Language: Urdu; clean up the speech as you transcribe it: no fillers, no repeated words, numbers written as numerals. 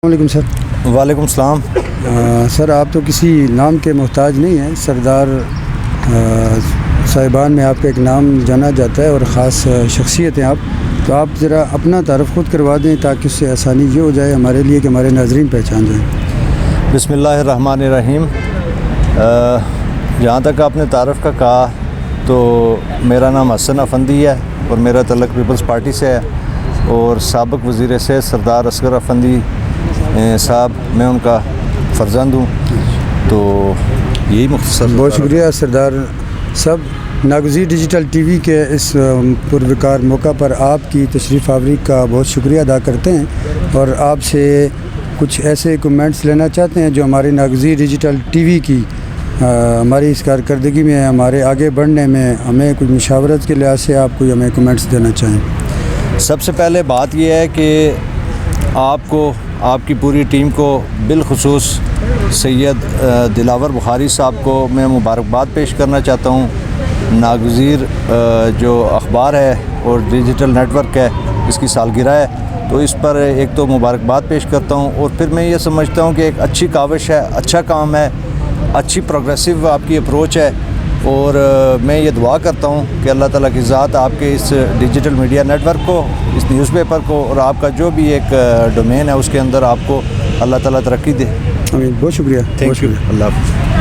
السلام علیکم سر۔ وعلیکم السلام۔ سر آپ تو کسی نام کے محتاج نہیں ہیں، سردار صاحبان میں آپ کا ایک نام جانا جاتا ہے اور خاص شخصیت ہیں آپ، تو آپ ذرا اپنا تعارف خود کروا دیں تاکہ اس سے آسانی یہ ہو جائے ہمارے لیے کہ ہمارے ناظرین پہچان جائیں۔ بسم اللہ الرحمن الرحیم۔ جہاں تک آپ نے تعارف کا کہا تو میرا نام حسن افندی ہے اور میرا تعلق پیپلز پارٹی سے ہے، اور سابق وزیر صحت سردار اصغر افندی صاحب میں ان کا فرزند ہوں، تو یہی مختصر۔ بہت شکریہ سردار صاحب۔ ناگزیر ڈیجیٹل ٹی وی کے اس پروکار موقع پر آپ کی تشریف آوری کا بہت شکریہ ادا کرتے ہیں، اور آپ سے کچھ ایسے کمنٹس لینا چاہتے ہیں جو ہماری ناگزیر ڈیجیٹل ٹی وی کی ہماری اس کارکردگی میں ہمارے آگے بڑھنے میں ہمیں کچھ مشاورت کے لحاظ سے آپ کوئی ہمیں کمنٹس دینا چاہیں۔ سب سے پہلے بات یہ ہے کہ آپ کو، آپ کی پوری ٹیم کو، بالخصوص سید دلاور بخاری صاحب کو میں مبارکباد پیش کرنا چاہتا ہوں۔ ناگزیر جو اخبار ہے اور ڈیجیٹل نیٹ ورک ہے، اس کی سالگرہ ہے، تو اس پر ایک تو مبارکباد پیش کرتا ہوں، اور پھر میں یہ سمجھتا ہوں کہ ایک اچھی کاوش ہے، اچھا کام ہے، اچھی پروگریسو آپ کی اپروچ ہے، اور میں یہ دعا کرتا ہوں کہ اللہ تعالیٰ کی ذات آپ کے اس ڈیجیٹل میڈیا نیٹ ورک کو، اس نیوز پیپر کو، اور آپ کا جو بھی ایک ڈومین ہے اس کے اندر آپ کو اللہ تعالیٰ ترقی دے۔ آمین۔ بہت شکریہ۔ Thank you. اللہ حافظ۔